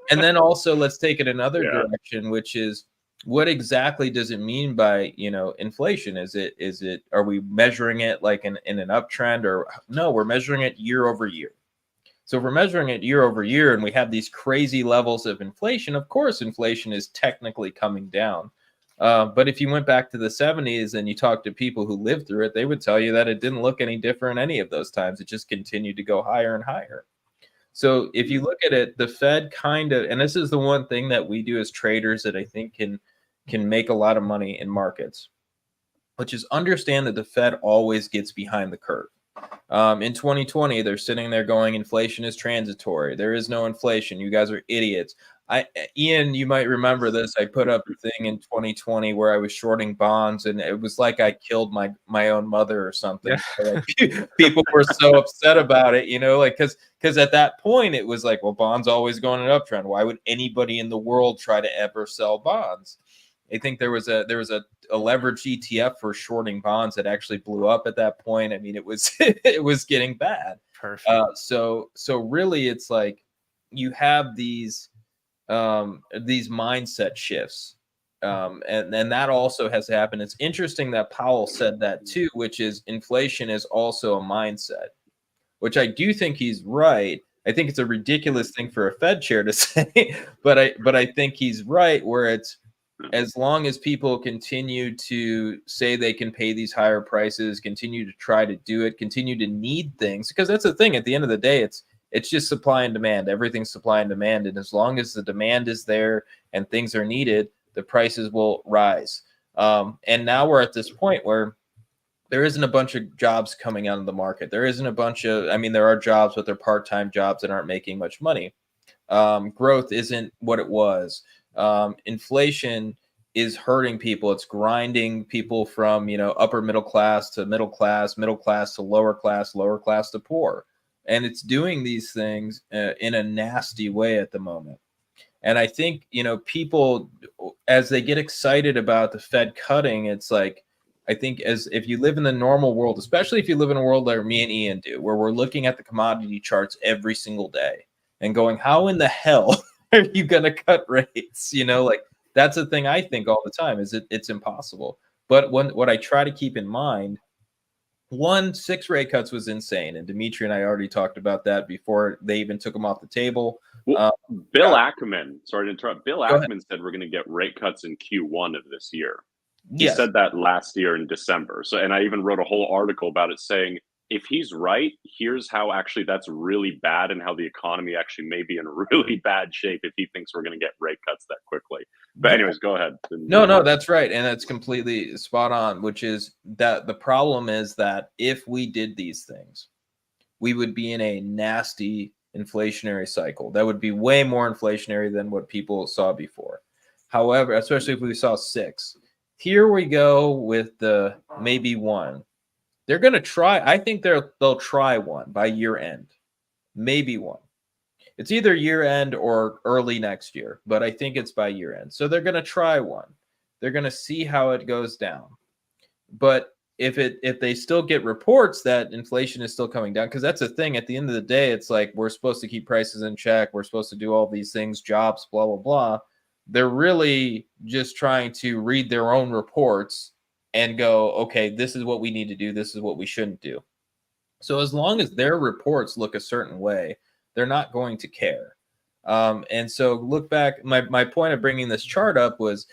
And then also let's take it another direction, which is, what exactly does it mean by, inflation? Is it are we measuring it like in an uptrend, or no, we're measuring it year over year. So if we're measuring it year over year and we have these crazy levels of inflation, of course inflation is technically coming down. But if you went back to the 70s and you talked to people who lived through it, they would tell you that it didn't look any different any of those times. It just continued to go higher and higher. So if you look at it, the Fed kind of, and this is the one thing that we do as traders that I think can make a lot of money in markets, which is understand that the Fed always gets behind the curve. In 2020, they're sitting there going, inflation is transitory. There is no inflation. You guys are idiots. Ian, you might remember this. I put up a thing in 2020 where I was shorting bonds, and it was like I killed my own mother or something. Yeah. People were so upset about it, because at that point it was like, well, bonds always go in an uptrend. Why would anybody in the world try to ever sell bonds? I think there was a leveraged ETF for shorting bonds that actually blew up at that point. I mean, it was it was getting bad. Perfect. So really, it's like you have these mindset shifts, and that also has happened. It's interesting that Powell said that too, which is inflation is also a mindset, which I do think he's right. I think it's a ridiculous thing for a Fed chair to say, but I think he's right, where it's, as long as people continue to say they can pay these higher prices, continue to try to do it, continue to need things, because that's the thing. At the end of the day, it's just supply and demand. Everything's supply and demand, and as long as the demand is there and things are needed, the prices will rise. And now we're at this point where there isn't a bunch of jobs coming out of the market. There isn't a bunch of, I mean, there are jobs, but they're part-time jobs that aren't making much money. Growth isn't what it was. Inflation is hurting people. It's grinding people from, upper middle class to middle class to lower class to poor. And it's doing these things in a nasty way at the moment. And I think, people, as they get excited about the Fed cutting, it's like, I think as if you live in the normal world, especially if you live in a world like me and Ian do, where we're looking at the commodity charts every single day and going, how in the hell are you going to cut rates? Like, that's the thing I think all the time, is it's impossible. But what I try to keep in mind, 6 rate cuts was insane. And Dimitri and I already talked about that before they even took them off the table. Well, Bill Ackman, sorry to interrupt. Bill Ackman said we're going to get rate cuts in Q1 of this year. He said that last year in December. So, and I even wrote a whole article about it saying, if he's right, here's how actually that's really bad, and how the economy actually may be in really bad shape if he thinks we're going to get rate cuts that quickly. But anyways, go ahead. No, that's right. And that's completely spot on, which is that the problem is that if we did these things, we would be in a nasty inflationary cycle. That would be way more inflationary than what people saw before. However, especially if we saw 6. Here we go with the maybe 1. They're going to try. I think they'll try 1 by year end, maybe 1. It's either year end or early next year, but I think it's by year end. So they're going to try 1. They're going to see how it goes down. But if they still get reports that inflation is still coming down, because that's the thing. At the end of the day, it's like we're supposed to keep prices in check. We're supposed to do all these things, jobs, blah, blah, blah. They're really just trying to read their own reports and go, okay, this is what we need to do. This is what we shouldn't do. So as long as their reports look a certain way, they're not going to care. And so look back, my point of bringing this chart up was,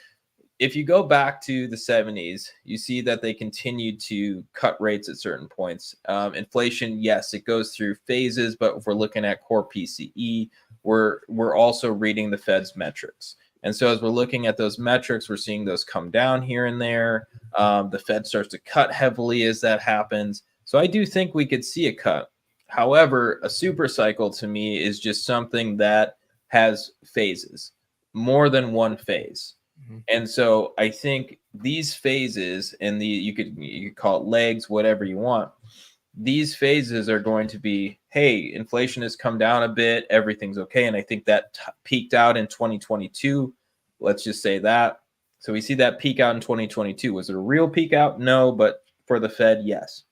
if you go back to the 70s, you see that they continued to cut rates at certain points. Inflation, yes, it goes through phases, but if we're looking at core PCE, we're also reading the Fed's metrics. And so as we're looking at those metrics, we're seeing those come down here and there. The Fed starts to cut heavily as that happens. So I do think we could see a cut. However, a super cycle to me is just something that has phases, more than one phase. And so I think these phases and you could call it legs, whatever you want. These phases are going to be, hey, inflation has come down a bit, everything's okay. And I think that peaked out in 2022. Let's just say that. So we see that peak out in 2022. Was it a real peak out? No, but for the Fed, yes.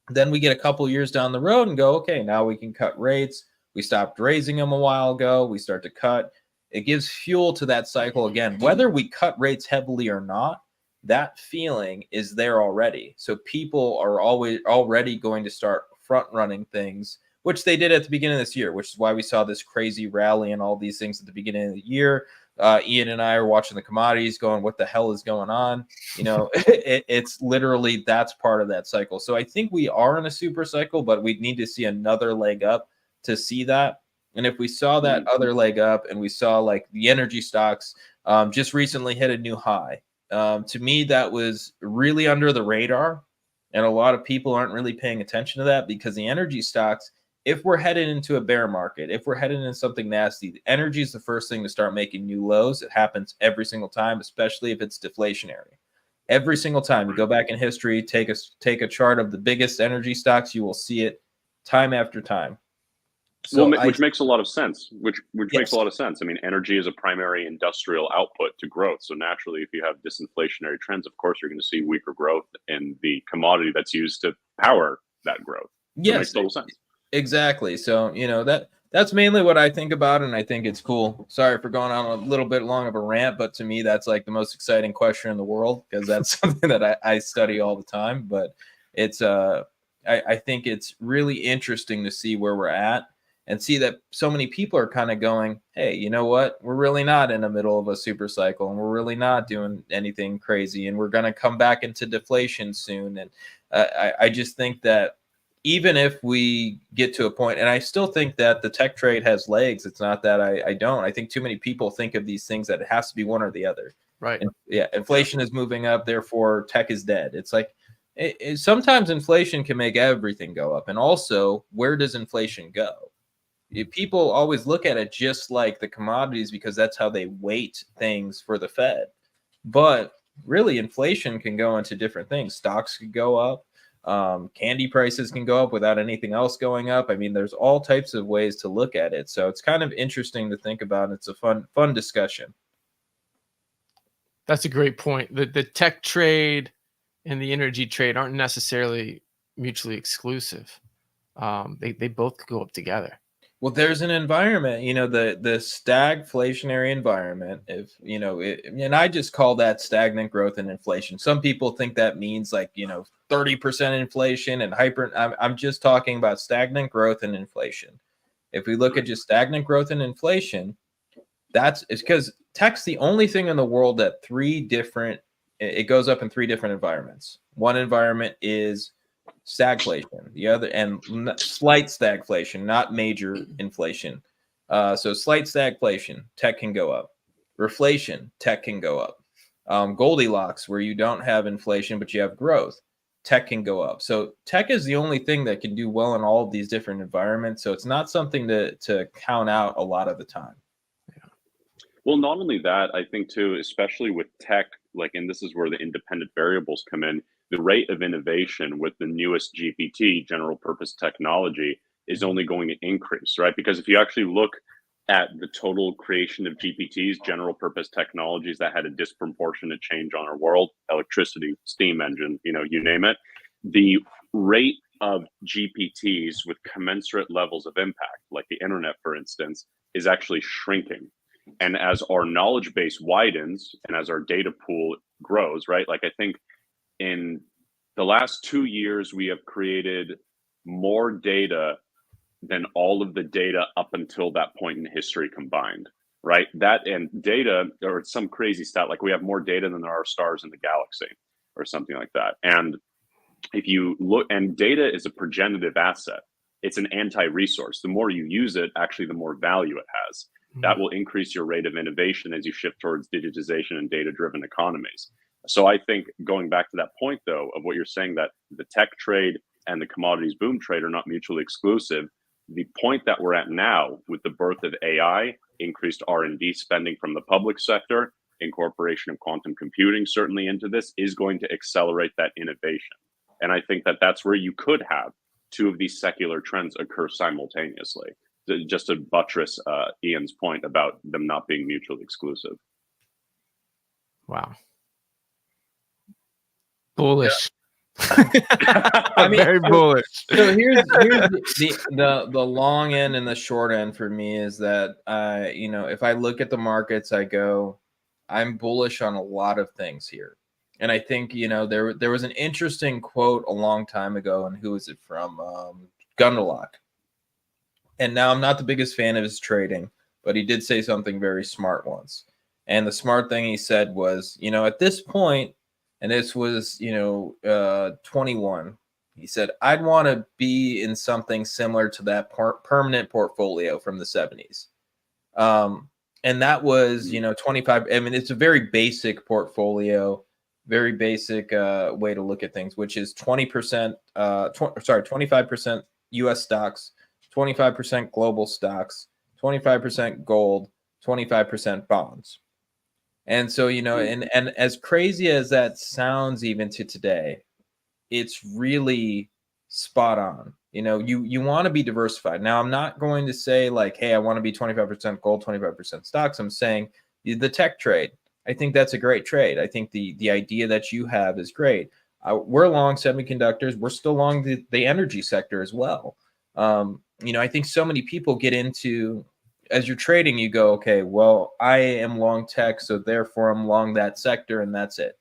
Then we get a couple years down the road and go, okay, now we can cut rates. We stopped raising them a while ago. We start to cut. It gives fuel to that cycle again. Whether we cut rates heavily or not, that feeling is there already. So people are already going to start front running things, which they did at the beginning of this year, which is why we saw this crazy rally and all these things at the beginning of the year. Ian and I are watching the commodities going, what the hell is going on? It's literally, that's part of that cycle. So I think we are in a super cycle, but we need to see another leg up to see that. And if we saw that other leg up and we saw like the energy stocks just recently hit a new high, to me, that was really under the radar. And a lot of people aren't really paying attention to that because the energy stocks, if we're headed into a bear market, if we're headed into something nasty, energy is the first thing to start making new lows. It happens every single time, especially if it's deflationary. Every single time you go back in history, take a chart of the biggest energy stocks, you will see it time after time. So which makes a lot of sense. Which makes a lot of sense. I mean, energy is a primary industrial output to growth. So naturally, if you have disinflationary trends, of course, you're going to see weaker growth in the commodity that's used to power that growth. So it makes total sense. Exactly. So, that's mainly what I think about, and I think it's cool. Sorry for going on a little bit long of a rant, but to me, that's like the most exciting question in the world because that's something that I study all the time. But it's I think it's really interesting to see where we're at and see that so many people are kind of going, hey, you know what? We're really not in the middle of a super cycle, and we're really not doing anything crazy, and we're going to come back into deflation soon. And I just think that even if we get to a point, and I still think that the tech trade has legs. It's not that I don't. I think too many people think of these things that it has to be one or the other. Right. And inflation is moving up, therefore tech is dead. It's like sometimes inflation can make everything go up. And also, where does inflation go? People always look at it just like the commodities because that's how they weight things for the Fed. But really, inflation can go into different things. Stocks could go up. Candy prices can go up without anything else going up. I mean, there's all types of ways to look at it. So it's kind of interesting to think about. It's a fun discussion. That's a great point. The tech trade and the energy trade aren't necessarily mutually exclusive. They both could go up together. Well, there's an environment, the stagflationary environment. And I just call that stagnant growth and inflation. Some people think that means 30% inflation and I'm just talking about stagnant growth and inflation. If we look at just stagnant growth and inflation, it's because tech's the only thing in the world that it goes up in three different environments. One environment is stagflation, the other, and slight stagflation, not major inflation. So slight stagflation, tech can go up. Reflation, tech can go up. Goldilocks, where you don't have inflation but you have growth, tech can go up. So tech is the only thing that can do well in all of these different environments. So it's not something to count out a lot of the time. Well, not only that, I think too, especially with tech, and this is where the independent variables come in, the rate of innovation with the newest GPT, general purpose technology, is only going to increase, right? Because if you actually look at the total creation of GPTs, general purpose technologies that had a disproportionate change on our world, electricity, steam engine, you name it, the rate of GPTs with commensurate levels of impact, like the internet, for instance, is actually shrinking. And as our knowledge base widens and as our data pool grows, right? I think in the last 2 years, we have created more data than all of the data up until that point in history combined, right? That and data, or some crazy stat, we have more data than there are stars in the galaxy or something like that. And if you look, and data is a progenitive asset. It's an anti-resource. The more you use it, actually, the more value it has. That will increase your rate of innovation as you shift towards digitization and data-driven economies. So I think going back to that point, though, of what you're saying, that the tech trade and the commodities boom trade are not mutually exclusive. The point that we're at now with the birth of AI, increased R&D spending from the public sector, incorporation of quantum computing certainly into this, is going to accelerate that innovation. And I think that that's where you could have two of these secular trends occur simultaneously, just to buttress Ian's point about them not being mutually exclusive. Wow. Bullish. I mean, very bullish. So here's the long end and the short end for me is that if I look at the markets, I go, I'm bullish on a lot of things here. And I think, there was an interesting quote a long time ago, and who was it from? Gunderlock. And now I'm not the biggest fan of his trading, but he did say something very smart once. And the smart thing he said was, at this point, and this was, 21, he said, I'd want to be in something similar to that permanent portfolio from the 70s. And that was, 25. I mean, it's a very basic portfolio, very basic way to look at things, which is 25% US stocks, 25% global stocks, 25% gold, 25% bonds. And so, and as crazy as that sounds even to today, it's really spot on. You want to be diversified. Now, I'm not going to say like, hey, I want to be 25% gold, 25% stocks. I'm saying the tech trade. I think that's a great trade. I think the idea that you have is great. We're long semiconductors. We're still long the energy sector as well. I think so many people get into, as you're trading, you go, okay, well, I am long tech, so therefore I'm long that sector, and that's it.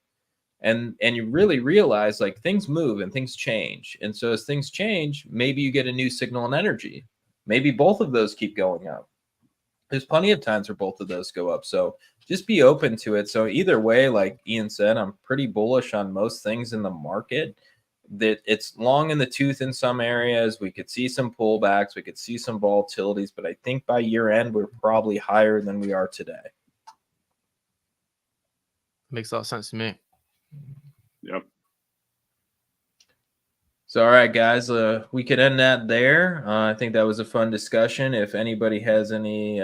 And you really realize like things move and things change. And so as things change, maybe you get a new signal in energy. Maybe both of those keep going up. There's plenty of times where both of those go up. So just be open to it. So either way, like Ian said, I'm pretty bullish on most things in the market. That it's long in the tooth in some areas. We could see some pullbacks. We could see some volatilities. But I think by year end, we're probably higher than we are today. Makes a lot of sense to me. Yep. So, all right, guys, we could end that there. I think that was a fun discussion. If anybody has any,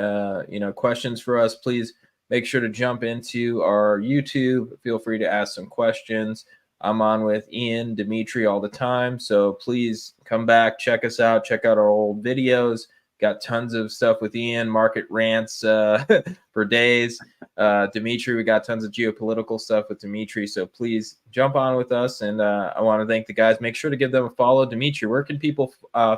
questions for us, please make sure to jump into our YouTube. Feel free to ask some questions. I'm on with Ian, Dimitri all the time. So please come back, check us out, check out our old videos. Got tons of stuff with Ian, market rants for days. Dimitri, we got tons of geopolitical stuff with Dimitri. So please jump on with us. And I want to thank the guys. Make sure to give them a follow. Dimitri, where can people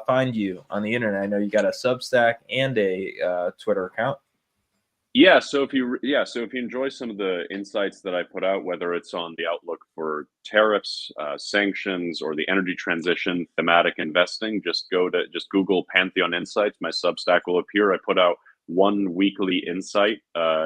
find you on the internet? I know you got a Substack and a Twitter account. So if you enjoy some of the insights that I put out, whether it's on the outlook for tariffs, sanctions, or the energy transition, thematic investing, just Google Pantheon Insights. My Substack will appear. I put out one weekly insight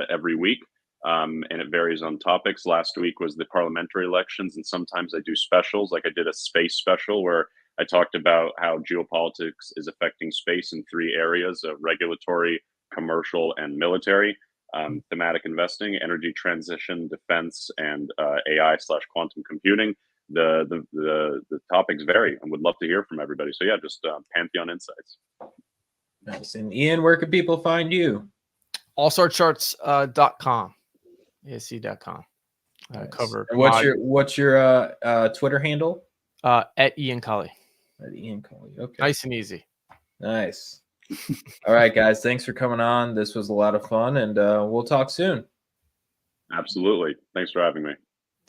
every week, and it varies on topics. Last week was the parliamentary elections, and sometimes I do specials, like I did a space special where I talked about how geopolitics is affecting space in three areas of regulatory, commercial, and military. Thematic investing, energy transition, defense, and AI/quantum computing. The topics vary, and would love to hear from everybody. So yeah, just Pantheon Insights. Nice. And Ian, where can people find you? allstarcharts.com, ASC.com. Nice. Cover. And what's your Twitter handle? At Ian Cully. At Ian Cully. Okay. Nice and easy. Nice. All right, guys. Thanks for coming on. This was a lot of fun, and we'll talk soon. Absolutely. Thanks for having me.